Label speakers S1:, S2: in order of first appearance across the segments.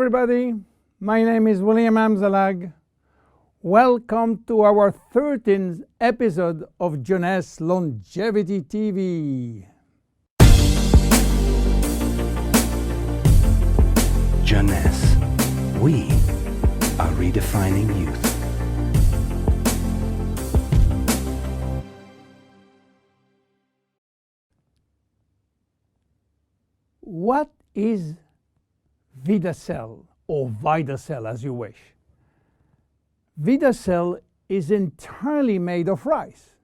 S1: everybody, my name is William Amzalag. Welcome to our 13th episode of Jeunesse Longevity TV.
S2: Jeunesse, we are redefining youth.
S1: What is Vidacell, or Vidacell as you wish? Vidacell is entirely made of rice.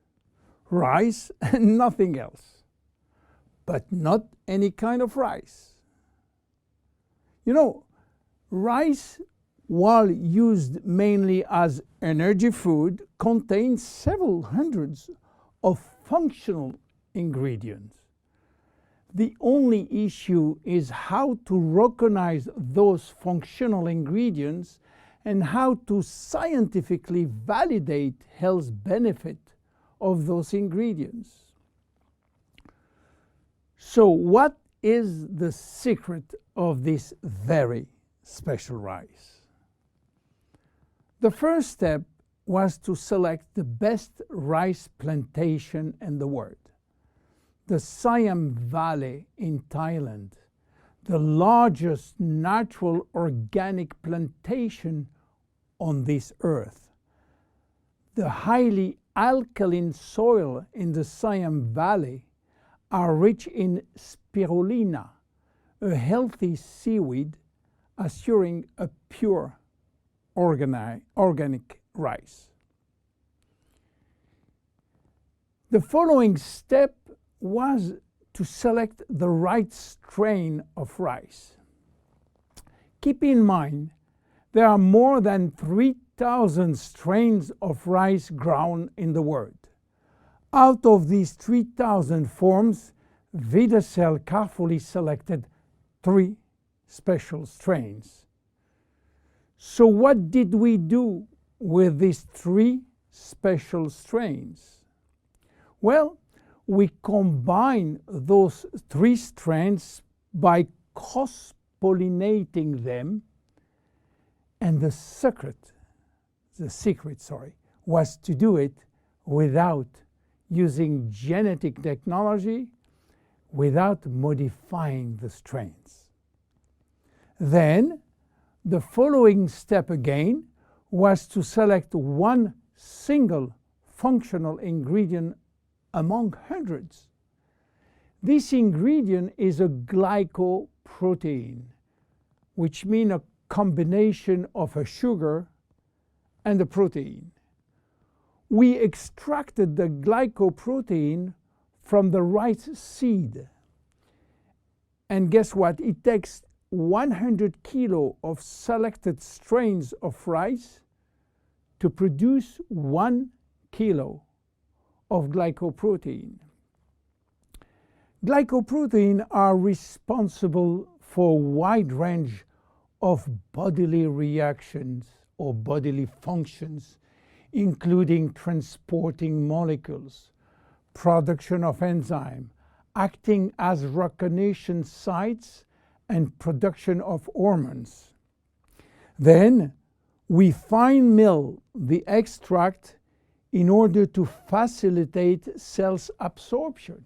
S1: Rice and nothing else. But not any kind of rice. You know, rice, while used mainly as energy food, contains several hundreds of functional ingredients. The only issue is how to recognize those functional ingredients and how to scientifically validate health benefit of those ingredients. So what is the secret of this very special rice? The first step was to select the best rice plantation in the world. The Siam Valley in Thailand, the largest natural organic plantation on this earth. The highly alkaline soil in the Siam Valley are rich in spirulina, a healthy seaweed assuring a pure organic rice. The following step was to select the right strain of rice. Keep in mind, there are more than 3,000 strains of rice grown in the world. Out of these 3,000 forms, Vidacell carefully selected 3 special strains. So what did we do with these 3 special strains? Well, we combine those 3 strains by cross-pollinating them, and the secret was to do it without using genetic technology, without modifying the strains. Then, the following step again was to select one single functional ingredient among hundreds. This ingredient is a glycoprotein, which means a combination of a sugar and a protein. We extracted the glycoprotein from the rice seed. And guess what? It takes 100 kilo of selected strains of rice to produce 1 kilo of glycoprotein. Glycoprotein are responsible for a wide range of bodily reactions or bodily functions, including transporting molecules, production of enzyme, acting as recognition sites, and production of hormones. Then we fine mill the extract in order to facilitate cells absorption.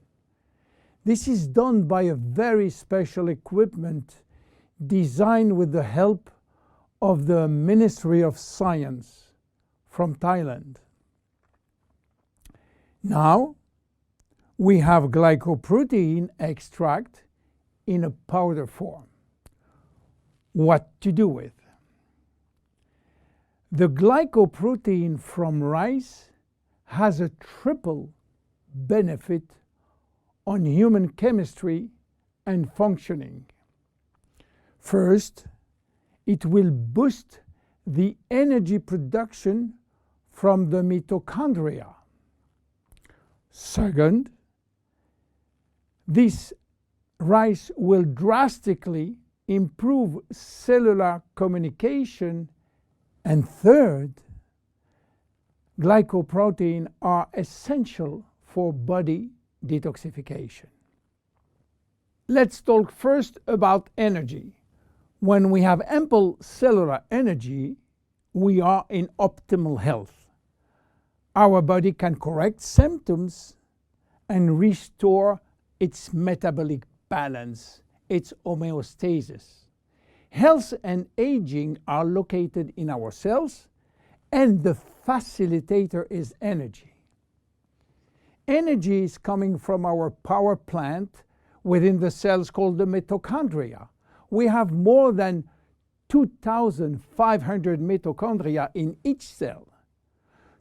S1: This is done by a very special equipment designed with the help of the Ministry of Science from Thailand. Now we have glycoprotein extract in a powder form. What to do with? The glycoprotein from rice has a triple benefit on human chemistry and functioning. First, it will boost the energy production from the mitochondria. Second, this rice will drastically improve cellular communication. And third, glycoprotein are essential for body detoxification. Let's talk first about energy. When we have ample cellular energy, we are in optimal health. Our body can correct symptoms and restore its metabolic balance, its homeostasis. Health and aging are located in our cells, and the facilitator is energy. Energy is coming from our power plant within the cells called the mitochondria. We have more than 2,500 mitochondria in each cell.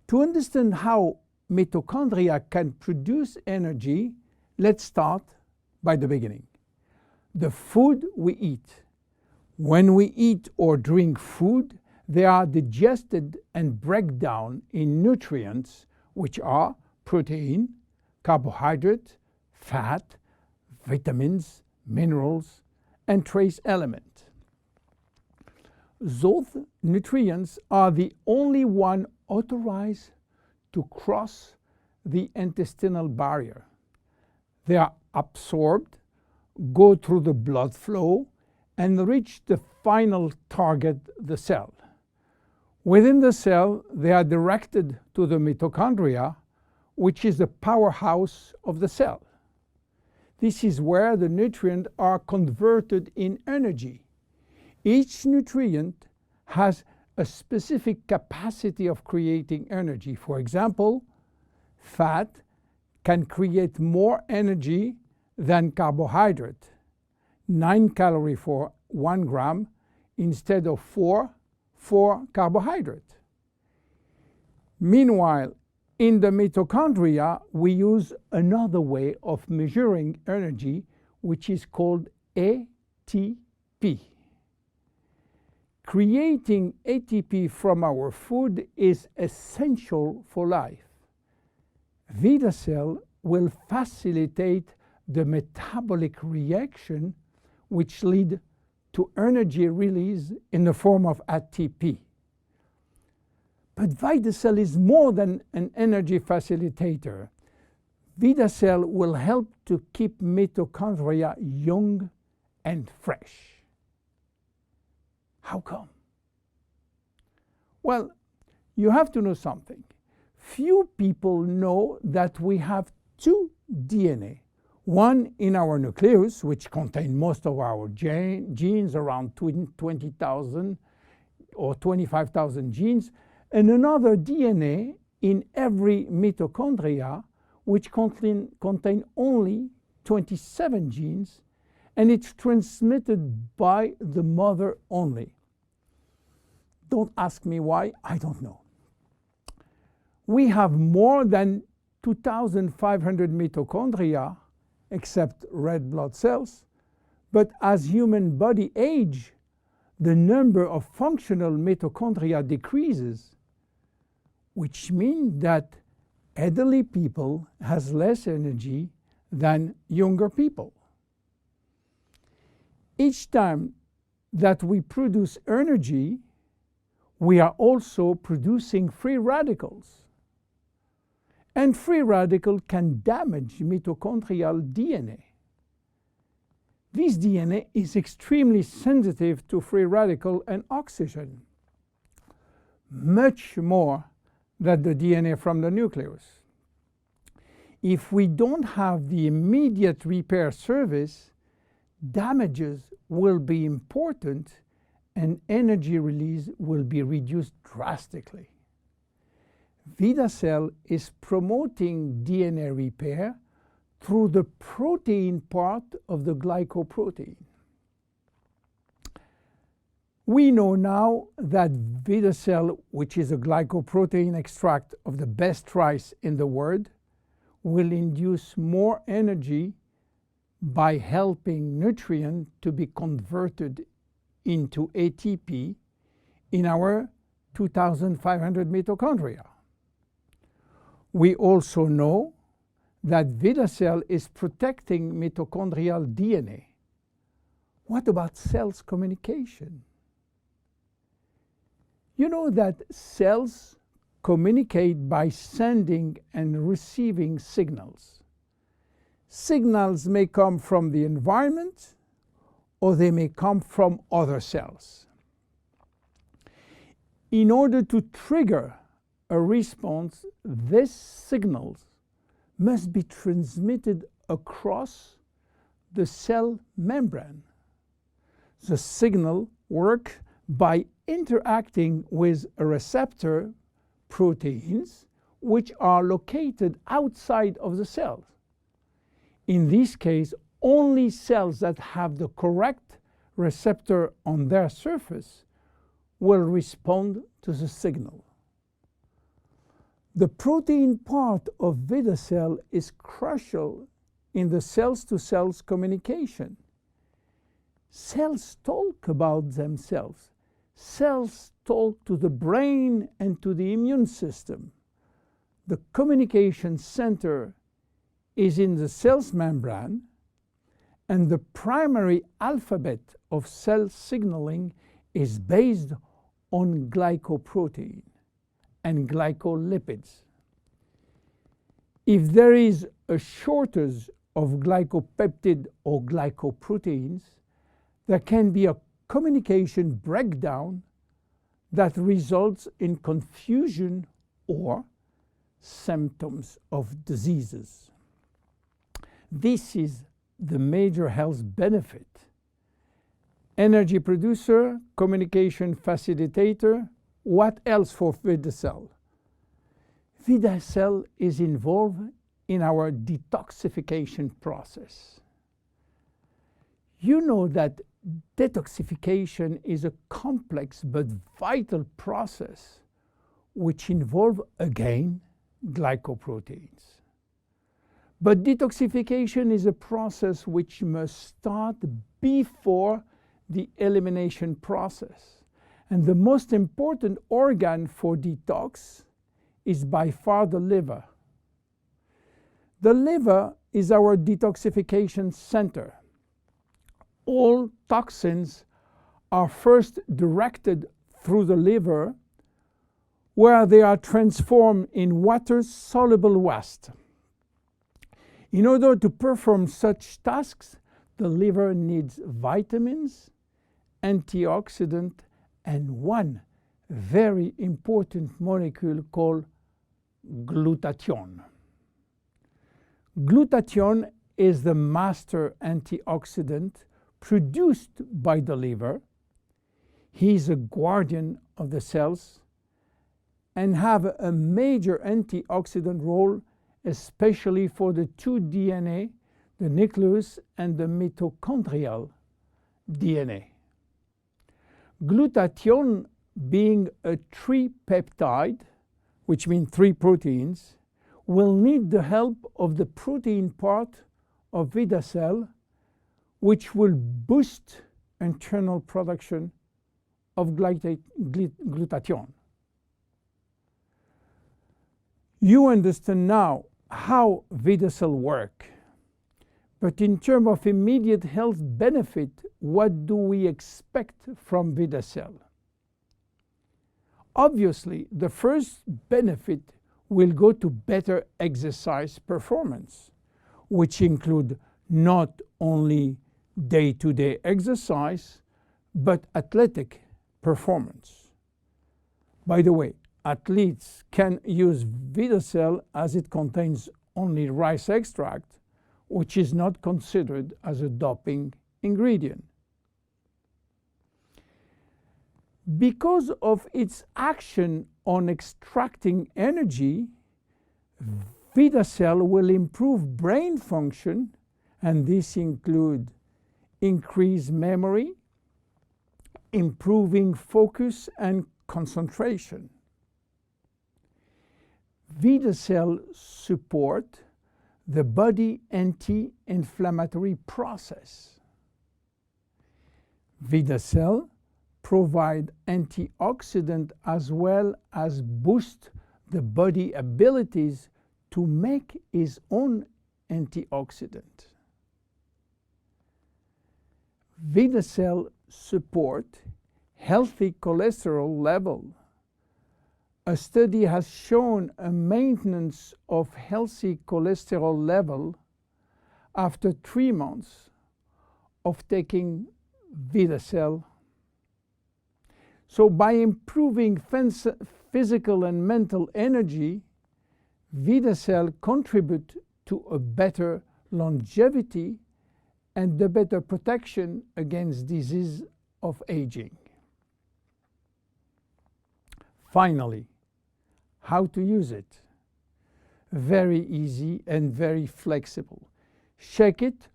S1: To understand how mitochondria can produce energy, let's start by the beginning. The food we eat. When we eat or drink food, they are digested and break down in nutrients, which are protein, carbohydrate, fat, vitamins, minerals, and trace elements. Those nutrients are the only one authorized to cross the intestinal barrier. They are absorbed, go through the blood flow, and reach the final target, the cell. Within the cell, they are directed to the mitochondria, which is the powerhouse of the cell. This is where the nutrients are converted in energy. Each nutrient has a specific capacity of creating energy. For example, fat can create more energy than carbohydrate, 9 calories for 1 gram instead of 4 for carbohydrate. Meanwhile, in the mitochondria, we use another way of measuring energy, which is called ATP. Creating ATP from our food is essential for life. Vidacell will facilitate the metabolic reaction which lead to energy release in the form of ATP. But Vidacell is more than an energy facilitator. Vidacell will help to keep mitochondria young and fresh. How come? Well, you have to know something. Few people know that we have two DNA. One in our nucleus, which contains most of our genes, around 20,000 or 25,000 genes, and another DNA in every mitochondria, which contain only 27 genes, and it's transmitted by the mother only. Don't ask me why, I don't know. We have more than 2,500 mitochondria, except red blood cells, but as human body age, the number of functional mitochondria decreases, which means that elderly people has less energy than younger people. Each time that we produce energy, we are also producing free radicals. And free radical can damage mitochondrial DNA. This DNA is extremely sensitive to free radical and oxygen, much more than the DNA from the nucleus. If we don't have the immediate repair service, damages will be important and energy release will be reduced drastically. Vidacell is promoting DNA repair through the protein part of the glycoprotein. We know now that Vidacell, which is a glycoprotein extract of the best rice in the world, will induce more energy by helping nutrients to be converted into ATP in our 2,500 mitochondria. We also know that Vidacell is protecting mitochondrial DNA. What about cells communication? You know that cells communicate by sending and receiving signals. Signals may come from the environment or they may come from other cells. In order to trigger a response, these signals must be transmitted across the cell membrane. The signal works by interacting with a receptor proteins which are located outside of the cells. In this case, only cells that have the correct receptor on their surface will respond to the signal. The protein part of Vidacell is crucial in the cells-to-cells communication. Cells talk about themselves. Cells talk to the brain and to the immune system. The communication center is in the cell's membrane, and the primary alphabet of cell signaling is based on glycoprotein and glycolipids. If there is a shortage of glycopeptide or glycoproteins, there can be a communication breakdown that results in confusion or symptoms of diseases. This is the major health benefit. Energy producer, communication facilitator. What else for Vidacell? Vidacell is involved in our detoxification process. You know that detoxification is a complex but vital process which involves, again, glycoproteins. But detoxification is a process which must start before the elimination process. And the most important organ for detox is by far the liver. The liver is our detoxification center. All toxins are first directed through the liver, where they are transformed in water-soluble waste. In order to perform such tasks, the liver needs vitamins, antioxidants, and one very important molecule called glutathione. Glutathione is the master antioxidant produced by the liver. He is a guardian of the cells and have a major antioxidant role, especially for the two DNA, the nucleus and the mitochondrial DNA. Glutathione, being a tripeptide, which means 3 proteins, will need the help of the protein part of Vidacell, which will boost internal production of glutathione. You understand now how Vidacell works. But in terms of immediate health benefit, what do we expect from Vidacell? Obviously, the first benefit will go to better exercise performance, which include not only day-to-day exercise, but athletic performance. By the way, athletes can use Vidacell as it contains only rice extract, which is not considered as a doping ingredient. Because of its action on extracting energy, Vidacell will improve brain function, and this includes increased memory, improving focus and concentration. Vidacell supports the body anti-inflammatory process. Vidacell provides antioxidant as well as boost the body abilities to make its own antioxidant. Vidacell support healthy cholesterol level. A study has shown a maintenance of healthy cholesterol level after 3 months of taking Vidacell. So by improving physical and mental energy, Vidacell contribute to a better longevity and the better protection against disease of aging. Finally, how to use it? Very easy and very flexible. Shake it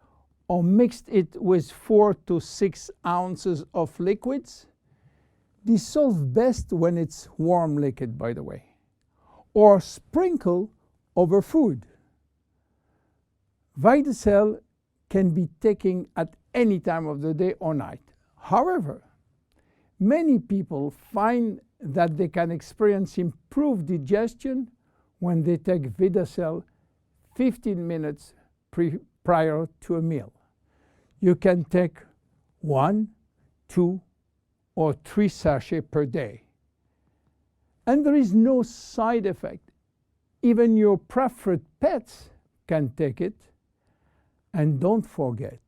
S1: or mix it with 4 to 6 ounces of liquids. Dissolve best when it's warm liquid, by the way. Or sprinkle over food. Vidacell can be taken at any time of the day or night. However, many people find that they can experience improved digestion when they take Vidacell 15 minutes prior to a meal. You can take 1, 2, or 3 sachets per day. And there is no side effect. Even your preferred pets can take it. And don't forget,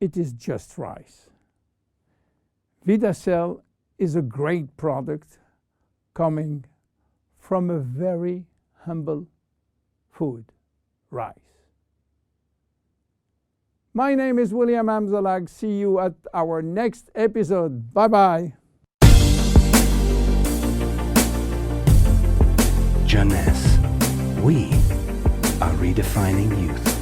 S1: it is just rice. Vidacell is a great product coming from a very humble food, rice. My name is William Amzalag. See you at our next episode. Bye-bye.
S2: Jeunesse. We are redefining youth.